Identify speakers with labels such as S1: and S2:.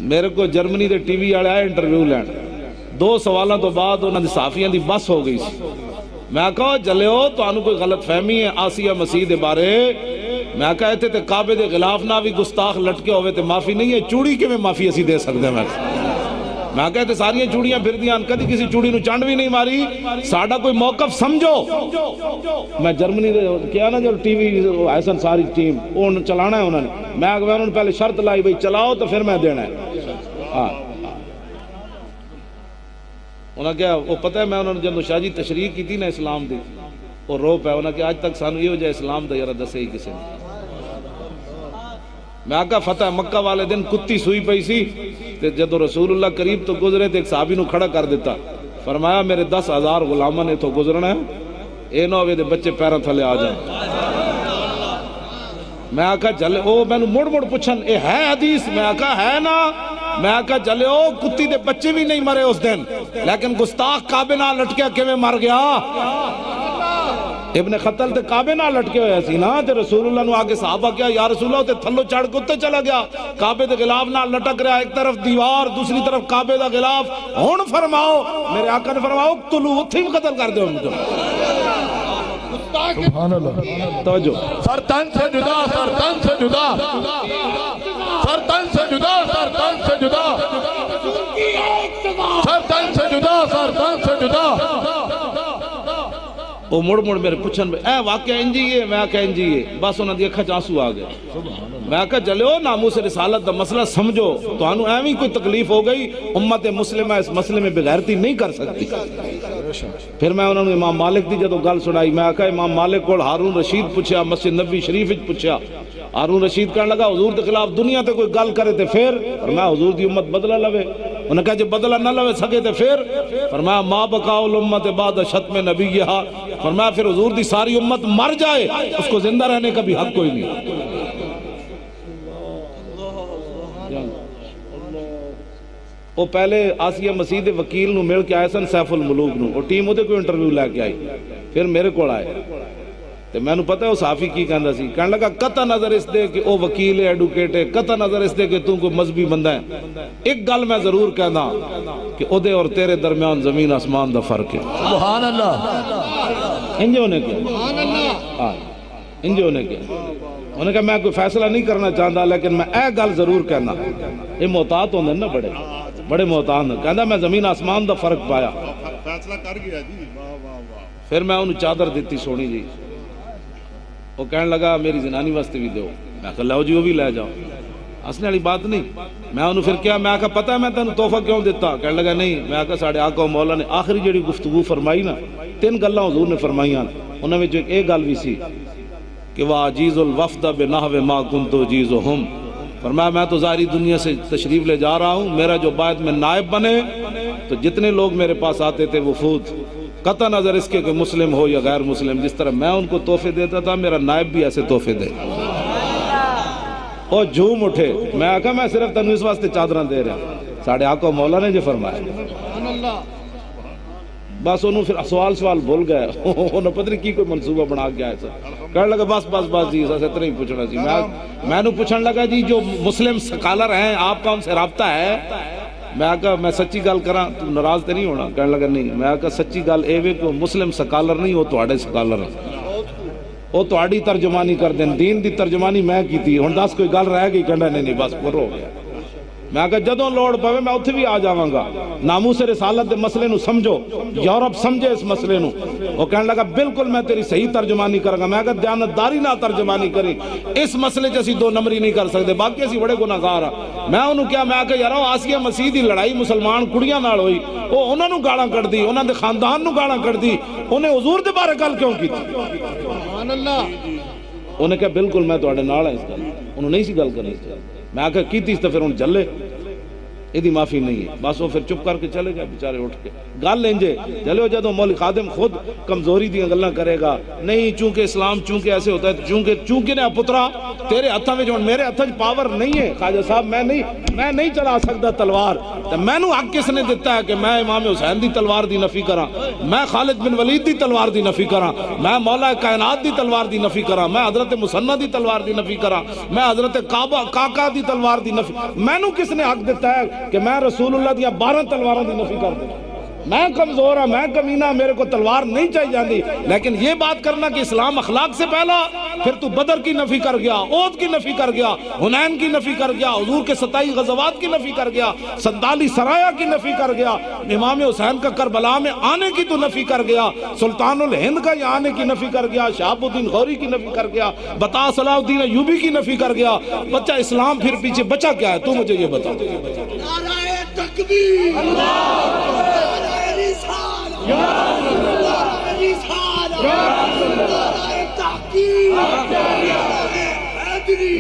S1: میرے کو جرمنی دے T V والے آئے انٹرویو لین، 2 سوالوں تو بعد انہوں نے صحافیاں دی بس ہو گئی سی۔ میں کہا جلو تو انہوں کوئی غلط فہمی ہے آسیہ مسیح دے بارے، میں کہا تے کعبے دے غلاف نہ بھی گستاخ لٹکے ہوئے تے معافی نہیں ہے، چوڑی کے میں معافی اسی دے سکتے ہیں۔ میں کہتے ساریاں چوڑیاں پھر دیاں، کدی کسی چوڑی نو چانڈ بھی نہیں ماری، ساڑھا کوئی موقف سمجھو۔ میں جرمنی دے کیا نا جو ٹی وی ایسن ساری ٹیم انہوں چلانا ہے، انہوں نے پہلے شرط لائی بھئی چلاؤ تو پھر میں دینا ہے۔ انہوں نے کیا وہ پتہ ہے، میں انہوں نے جب شاہ جی تشریح کی تھی نا اسلام دی، وہ رو پہ انہوں نے کہا آج تک سانو یہ ہو جائے اسلام دا یارہ دسے ہی کسی نے۔ میں آقا فتح مکہ والے دن کتی سوئی پئی سی، جب رسول اللہ قریب تو گزرے تو ایک صحابی نو کھڑا کر دیتا، فرمایا میرے 10,000 غلامہ نے تو گزرنا ہے، اے نہ ہوئے دے بچے پیروں تھلے آ جائیں۔ میں آقا جلے او میں مڑ مڑ پوچھن اے ہے حدیث، میں آقا ہے نا، میں آقا جلے او کتی دے بچے بھی نہیں مرے اس دن، لیکن گستاخ کعبے نہ لٹکیا کیویں مر گیا؟ ابن خطل تے کعبے نہ لٹکے ہوئے سی نا، تے رسول اللہ نو آگے صحابہ کیا یا رسول اللہ تے تھلو چڑھ کتے چلا گیا، کعبے دے غلاف نہ لٹک رہا، ایک طرف دیوار دوسری طرف کعبے دا غلاف، ہون فرماؤ میرے آقا نے فرماؤ اقتلو اتھیم قتل کر دے ان کو۔
S2: سبحان اللہ،
S1: توجہ،
S2: سر تن سے جدا، سر تن سے جدا، سر تن سے جدا، سر تن سے جدا، سر تن سے جدا، سر تن سے جدا۔
S1: وہ مڑ مڑ میرے پوچھن اے واقعہ انجیے، میں آکھا انجیے، بس انہوں نے اکھا چانسو آ گئے۔ میں آکھا جلو ناموس رسالت دا مسئلہ سمجھو، تو انہوں ایویں کوئی تکلیف ہو گئی، امت مسلمہ اس مسئلے میں بغیرتی نہیں کر سکتی۔ پھر میں انہوں نے امام مالک دی جدو گل سنائی، میں آکھا امام مالک کو ہارون رشید پوچھا، مسجد نبی شریف پوچھا، ہارون رشید کہنے لگا حضور دے خلاف دنیا تے کوئی گل کرے تے پھر، فرمایا حضور دی امت بدلہ لوے، انہوں نے کہا جب بدلہ نہ لوے سکے تے پھر، فرمایا ما بقاء الامت بعد شتم نبیہا، فرمایا پھر حضور دی ساری امت مر جائے اس کو زندہ رہنے کا بھی حق کوئی نہیں۔ وہ پہلے آسیہ مسیح دے وکیل نو مل کے آئے سن سیف الملوک نو، وہ ٹیم وہ دے کوئی انٹرویو لے کے آئی، پھر میرے کو آئے تو میں نے پتا ہے وہ صحافی کی کہندہ سی، کہنے لگا قطع نظر اس دے کہ وہ وکیل ہے ایڈوکیٹ ہے، قطع نظر اس دے کہ تم کوئی مذہبی بندہ ہے، ایک گل میں ضرور کہنا کہ او دے اور تیرے درمیان زمین آسمان دا فرق ہے۔
S2: سبحان اللہ،
S1: انجھے ہونے کیا انجھے ہونے کیا انہوں نے کہا میں کوئی فیصلہ نہیں کرنا چاہتا لیکن میں اے گل ضرور کہنا، یہ محتاط ہوندے نا بڑے محتاط ہیں، کہندہ میں زمین آسمان دا فرق پایا،
S3: فیصلہ کر گیا جی،
S1: پھر میں انہوں چادر دیتی سونی جی، وہ کہنے لگا میری زنانی واسطے بھی دو، میں کہا لو جی وہ بھی لے جاؤ، ہنسنے والی بات نہیں۔ میں انہوں پھر کیا میں کہا پتہ ہے میں تینوں تحفہ کیوں دیتا، کہنے لگا نہیں، میں کہا ساڑھے آقا و مولا نے آخری جڑی گفتگو فرمائی نا 3 گلاں حضور نے فرمائیاں، انہوں میں جو ایک گل بھی سی کہ وَعَجِيزُ الْوَفْدَ بِنَحْوِ مَا كُنْتُ جِيزُهُمْ، فرمایا میں تو ظاہری دنیا سے تشریف لے جا رہا ہوں، میرا جو بعد میں نائب بنے تو جتنے لوگ میرے پاس آتے تھے وفود، قطع نظر اس کے کہ مسلم ہو یا غیر مسلم، جس طرح میں ان کو تحفے دیتا تھا میرا نائب بھی ایسے تحفے دے۔ اور جھوم اٹھے، میں آقا میں صرف تنو اس واسطے چادران دے رہا، ساڑھے آقا مولا نے جو فرمایا، بس انہوں پھر سوال بھول گئے، انہوں پتہ نہیں کی کوئی منصوبہ بنا گیا ہے سر، کہنے لگا بس جی اسے اتنا ہی پوچھنا سی، میں نے پوچھنے لگا جی جو مسلم سکالر ہیں آپ کا ان سے رابطہ ہے، میں کہا میں سچی گل کراں تو ناراض تے نہیں ہونا، کہنے لگا نہیں، میں کہا سچی گل اے وے کہ مسلم سکالر نہیں وہ تواڈے سکالر ہیں، وہ تواڈی ترجمانی کر دیں، دین دی ترجمانی میں کی تھی، ہن 10 کوئی گل رہ گئی، کہنا نہیں بس پر ہو گیا۔ میں کہا جدوں لوڑ پوے میں اتھے بھی آ جاواں گا، ناموس رسالت دے مسئلے نو سمجھو، یورپ سمجھے اس مسئلے نو، وہ کہنے لگا بالکل میں تیری صحیح ترجمانی کروں گا، میں کہا دیانتداری نہ ترجمانی کریں، اس مسئلے جیسی 2 نمبری نہیں کر سکتے، باقی اسی بڑے گناہگار ہیں۔ میں انہوں کیا میں کہا یارو آسیہ مسیح دی لڑائی مسلمان کڑیاں نال ہوئی، وہ انہوں نے گاڑاں کر دی، انہوں نے خاندان نو گاڑاں کر دی، انہیں حضور دے بارے گل کیوں کی تھی؟
S2: سبحان اللہ،
S1: انہوں نے کہا بالکل میں تواڈے نال ہاں اس گل، انہوں نہیں سی گل کرنی، میں کہا کیتی تو پھر انہوں چلے، ਇਹਦੀ ਮਾਫੀ ਨਹੀਂ ਹੈ। ਬਸ ਉਹ ਫਿਰ ਚੁੱਪ ਕਰਕੇ ਚਲੇ ਗਏ ਵਿਚਾਰੇ ਉੱਠ ਕੇ। ਗੱਲ ਇੰਜੇ ਚਲੋ ਜਦੋਂ ਮੌਲਵੀ ਖਾਦਮ ਖੁਦ ਕਮਜ਼ੋਰੀ ਦੀਆਂ ਗੱਲਾਂ ਕਰੇਗਾ, ਨਹੀਂ ਚونکہ اسلام چونکہ ایسے ہوتا ہے، چونکہ نے پترا تیرے ہاتھوں میں، میرے ہاتھوں میں پاور نہیں ہے خواجہ صاحب، میں نہیں چلا سکتا تلوار، تو میں نو حق کس نے دیتا ہے کہ میں امام حسین دی تلوار دی نفی کراں، میں خالد بن ولید دی تلوار دی نفی کراں، میں مولا کائنات دی تلوار دی نفی کراں، میں حضرت مسنہ دی تلوار دی نفی کراں، میں حضرت کاکا دی تلوار دی نفی، میں نو کس نے حق دیتا ہے کہ میں رسول اللہ دیا 12 تلواروں دی نفی کر دوں؟ میں کمزور ہوں، میں کمینہ، میرے کو تلوار نہیں چاہیے جاندی۔ لیکن یہ بات کرنا کہ اسلام اخلاق سے پہلا، پھر تو بدر کی نفی کر گیا، احد کی نفی کر گیا، حنین کی نفی کر گیا، حضور کے 27 غزوات کی نفی کر گیا، 47 سرایا کی نفی کر گیا، امام حسین کا کربلا میں آنے کی تو نفی کر گیا، سلطان الہند کا یہاں آنے کی نفی کر گیا، شہاب الدین غوری کی نفی کر گیا، بتا صلاح الدین ایوبی کی نفی کر گیا، بچہ اسلام پھر پیچھے بچا کیا ہے؟ تو مجھے یہ بتا۔
S4: نعرہ تکبیر، نعرہ رسالہ، نعرہ رسالہ، نعرہ تحقیق، نعرہ حیدری،